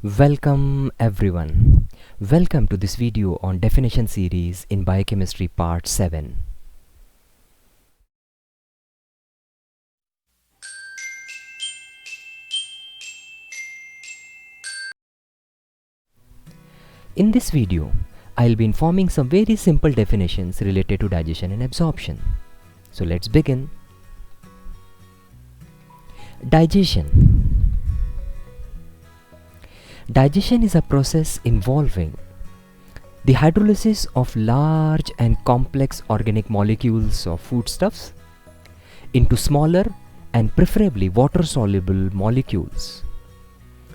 Welcome everyone. Welcome to this video on definition series in Biochemistry part 7. In this video, I'll be informing some very simple definitions related to digestion and absorption. So let's begin. Digestion. Digestion is a process involving the hydrolysis of large and complex organic molecules of foodstuffs into smaller and preferably water-soluble molecules,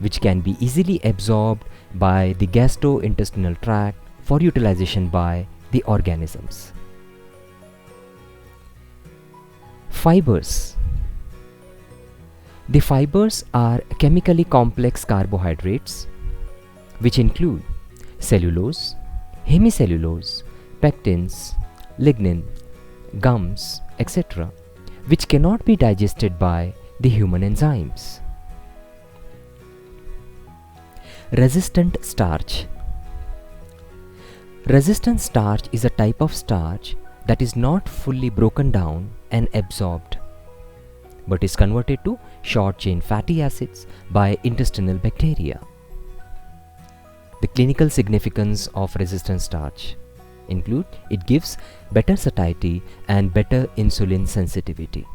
which can be easily absorbed by the gastrointestinal tract for utilization by the organisms. Fibers. The fibers are chemically complex carbohydrates which include cellulose, hemicellulose, pectins, lignin, gums, etc., which cannot be digested by the human enzymes. Resistant starch. Resistant starch is a type of starch that is not fully broken down and absorbed, but is converted to short-chain fatty acids by intestinal bacteria. The clinical significance of resistant starch include it gives better satiety and better insulin sensitivity.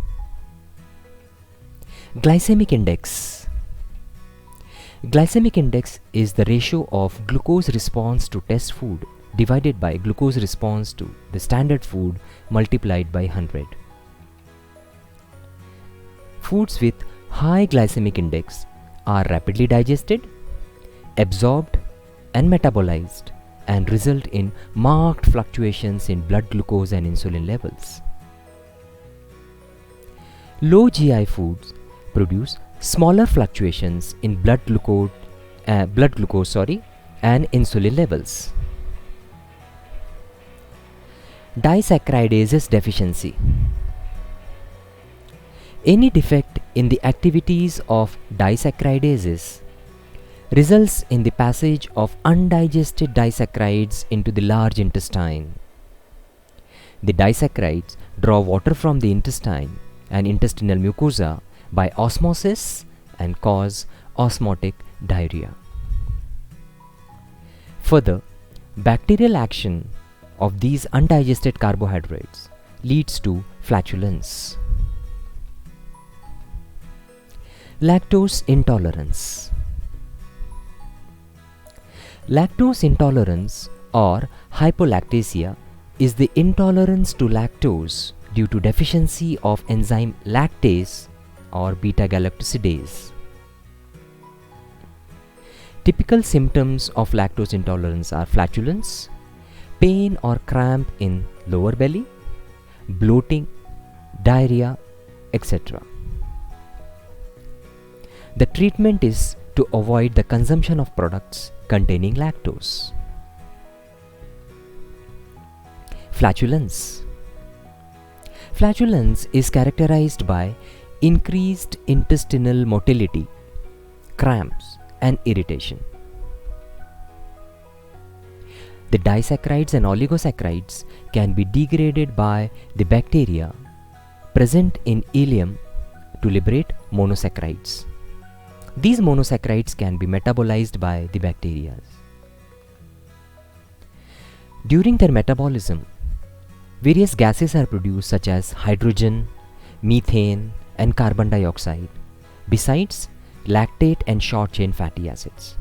Glycemic index. Glycemic index is the ratio of glucose response to test food divided by glucose response to the standard food multiplied by 100. Foods with high glycemic index are rapidly digested, absorbed and metabolized and result in marked fluctuations in blood glucose and insulin levels. Low GI foods produce smaller fluctuations in blood glucose and insulin levels. Disaccharidases deficiency. Any defect in the activities of disaccharidases results in the passage of undigested disaccharides into the large intestine. The disaccharides draw water from the intestine and intestinal mucosa by osmosis and cause osmotic diarrhea. Further, bacterial action of these undigested carbohydrates leads to flatulence. Lactose intolerance. Lactose intolerance or hypolactasia is the intolerance to lactose due to deficiency of enzyme lactase or beta-galactosidase. Typical symptoms of lactose intolerance are flatulence, pain or cramp in lower belly, bloating, diarrhea, etc. The treatment is to avoid the consumption of products containing lactose. Flatulence. Flatulence is characterized by increased intestinal motility, cramps, and irritation. The disaccharides and oligosaccharides can be degraded by the bacteria present in ileum to liberate monosaccharides. These monosaccharides can be metabolized by the bacteria. During their metabolism, various gases are produced such as hydrogen, methane, and carbon dioxide, besides lactate and short-chain fatty acids.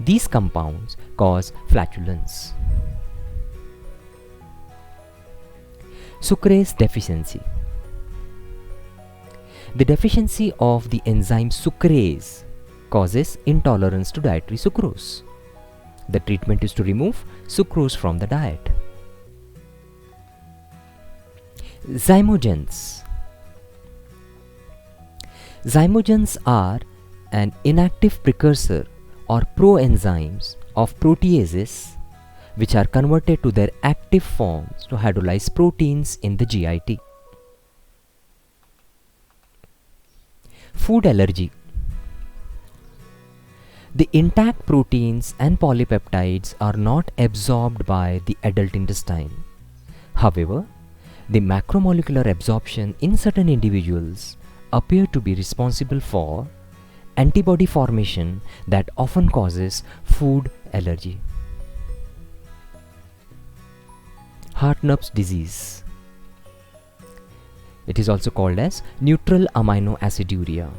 These compounds cause flatulence. Sucrase deficiency. The deficiency of the enzyme sucrase causes intolerance to dietary sucrose. The treatment is to remove sucrose from the diet. Zymogens. Zymogens are an inactive precursor or proenzymes of proteases which are converted to their active forms to hydrolyze proteins in the GIT. Food allergy. The intact proteins and polypeptides are not absorbed by the adult intestine. However, the macromolecular absorption in certain individuals appear to be responsible for antibody formation that often causes food allergy. Hartnup's disease. It is also called as neutral amino aciduria.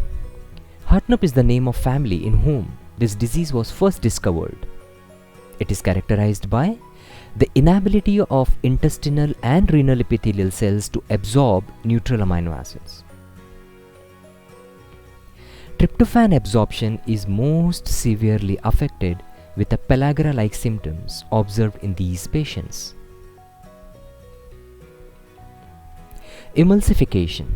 Hartnup is the name of family in whom this disease was first discovered. It is characterized by the inability of intestinal and renal epithelial cells to absorb neutral amino acids. Tryptophan absorption is most severely affected with a pellagra-like symptoms observed in these patients. Emulsification.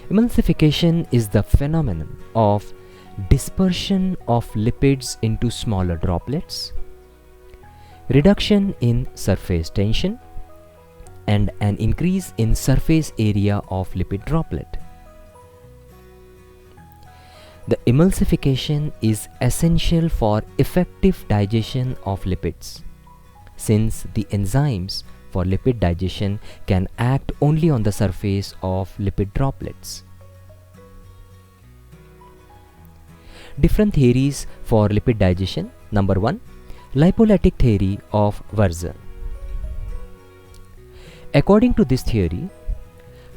Emulsification is the phenomenon of dispersion of lipids into smaller droplets, reduction in surface tension, and an increase in surface area of lipid droplet. The emulsification is essential for effective digestion of lipids, since the enzymes for lipid digestion can act only on the surface of lipid droplets. Different theories for lipid digestion. Number 1, lipolytic theory of Frazer. According to this theory,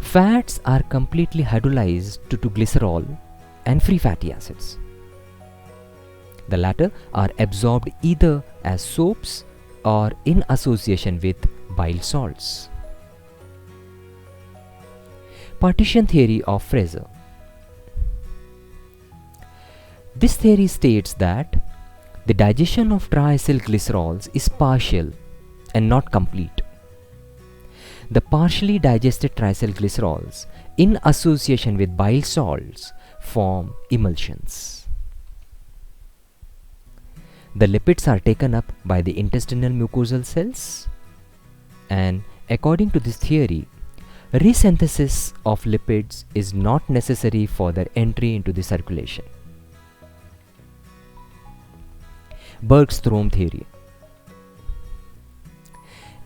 fats are completely hydrolyzed to glycerol and free fatty acids. The latter are absorbed either as soaps or in association with bile salts. Partition theory of Frazer. This theory states that the digestion of triacylglycerols is partial and not complete. The partially digested triacylglycerols in association with bile salts form emulsions. The lipids are taken up by the intestinal mucosal cells, and according to this theory, resynthesis of lipids is not necessary for their entry into the circulation. Bergstrom theory.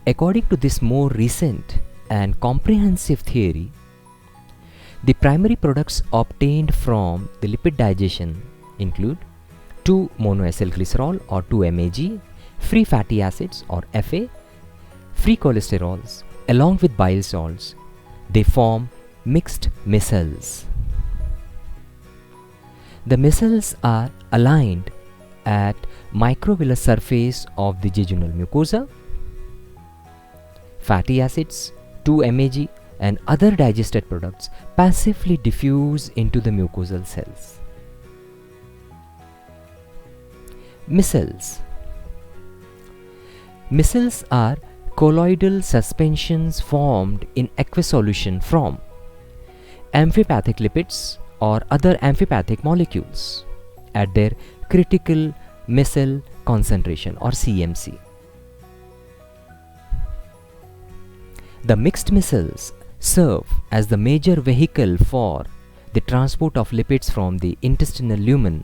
According to this more recent and comprehensive theory, the primary products obtained from the lipid digestion include 2-monoacylglycerol or 2-MAG, free fatty acids or FA, free cholesterols along with bile salts. They form mixed micelles. The micelles are aligned at microvillous surface of the jejunal mucosa. Fatty acids, 2-MAG and other digested products passively diffuse into the mucosal cells. Micelles. Micelles are colloidal suspensions formed in aqueous solution from amphipathic lipids or other amphipathic molecules at their critical micelle concentration or CMC. The mixed micelles serve as the major vehicle for the transport of lipids from the intestinal lumen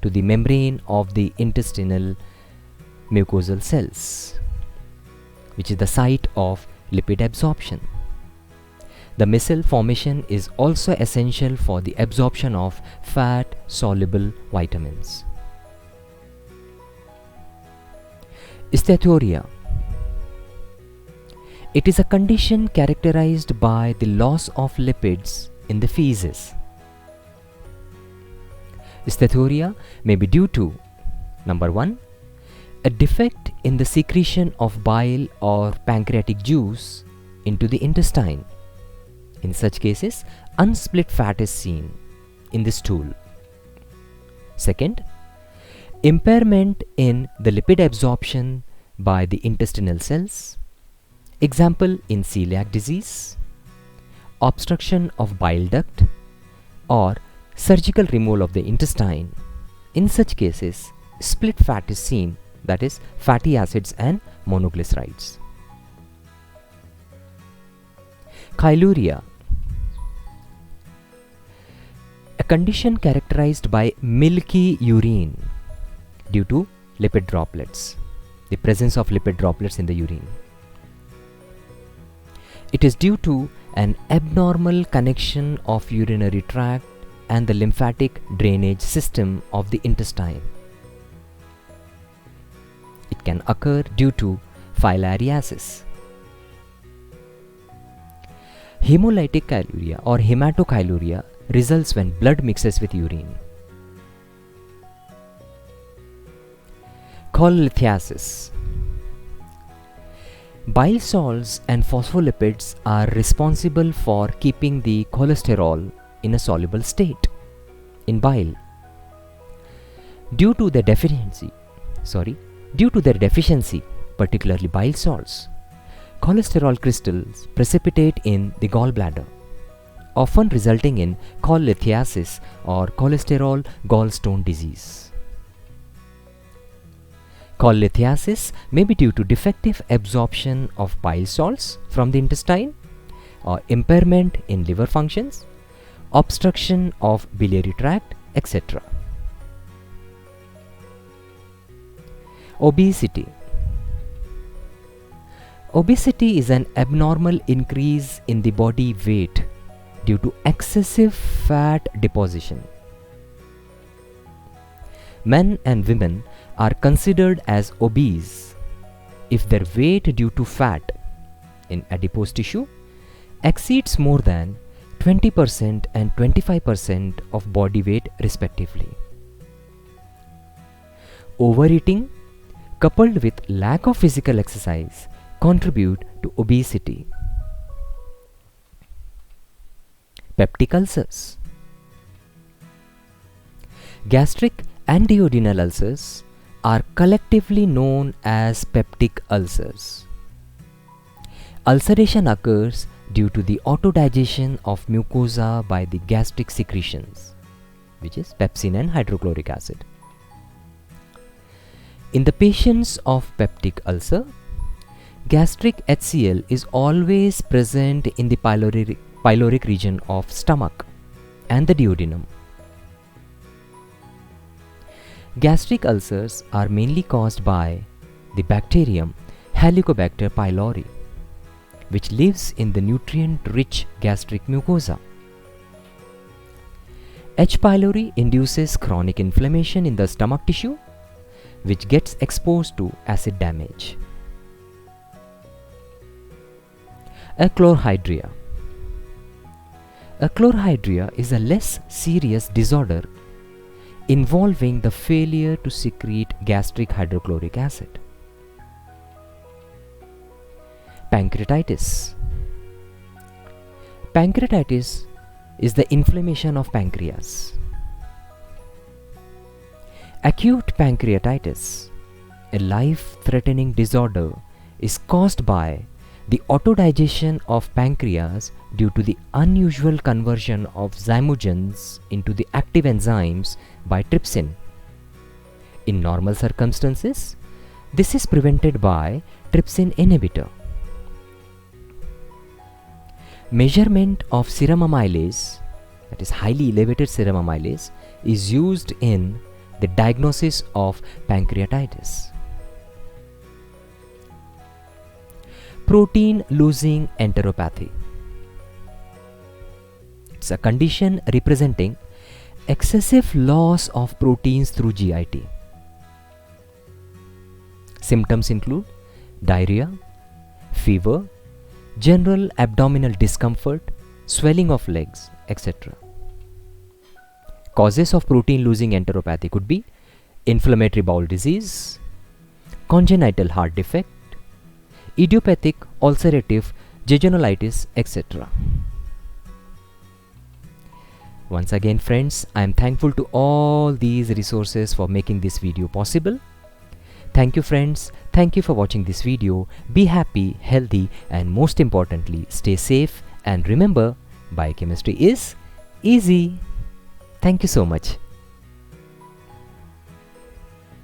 to the membrane of the intestinal mucosal cells, which is the site of lipid absorption. The micelle formation is also essential for the absorption of fat-soluble vitamins. Steatorrhea. It is a condition characterized by the loss of lipids in the feces. Steatorrhea may be due to number 1, a defect in the secretion of bile or pancreatic juice into the intestine. In such cases, unsplit fat is seen in the stool. Second, impairment in the lipid absorption by the intestinal cells. Example in celiac disease, obstruction of bile duct, or surgical removal of the intestine. In such cases, split fat is seen, that is, fatty acids and monoglycerides. Chyluria. A a condition characterized by milky urine due to lipid droplets, the presence of lipid droplets in the urine. It is due to an abnormal connection of urinary tract and the lymphatic drainage system of the intestine. It can occur due to filariasis. Hemolytic chyluria or hematochyluria results when blood mixes with urine. Cholelitiasis. Bile salts and phospholipids are responsible for keeping the cholesterol in a soluble state in bile. Due to their deficiency, particularly bile salts, cholesterol crystals precipitate in the gallbladder, often resulting in cholelithiasis or cholesterol gallstone disease. Cholelithiasis may be due to defective absorption of bile salts from the intestine, or impairment in liver functions, obstruction of biliary tract, etc. Obesity. Obesity is an abnormal increase in the body weight due to excessive fat deposition. Men and women are considered as obese if their weight due to fat in adipose tissue exceeds more than 20% and 25% of body weight respectively. Overeating coupled with lack of physical exercise contribute to obesity. Peptic ulcers. Gastric and duodenal ulcers are collectively known as peptic ulcers. Ulceration occurs due to the autodigestion of mucosa by the gastric secretions, which is pepsin and hydrochloric acid. In the patients of peptic ulcer, gastric HCl is always present in the pyloric region of stomach and the duodenum. Gastric ulcers are mainly caused by the bacterium Helicobacter pylori, which lives in the nutrient-rich gastric mucosa. H. pylori induces chronic inflammation in the stomach tissue, which gets exposed to acid damage. Achlorhydria. Achlorhydria is a less serious disorder involving the failure to secrete gastric hydrochloric acid. Pancreatitis. Pancreatitis is the inflammation of pancreas. Acute pancreatitis, a life-threatening disorder, is caused by the autodigestion of pancreas due to the unusual conversion of zymogens into the active enzymes by trypsin. In normal circumstances, this is prevented by trypsin inhibitor. Measurement of serum amylase, that is highly elevated serum amylase, is used in the diagnosis of pancreatitis. Protein losing enteropathy. It's a condition representing excessive loss of proteins through GIT. Symptoms include diarrhea, fever, general abdominal discomfort, swelling of legs, etc. Causes of protein losing enteropathy could be inflammatory bowel disease, congenital heart defect, idiopathic ulcerative jejunulitis, etc. Once again friends, I am thankful to all these resources for making this video possible. Thank you friends, thank you for watching this video. Be happy, healthy, and most importantly, stay safe, and remember, biochemistry is easy. Thank you so much.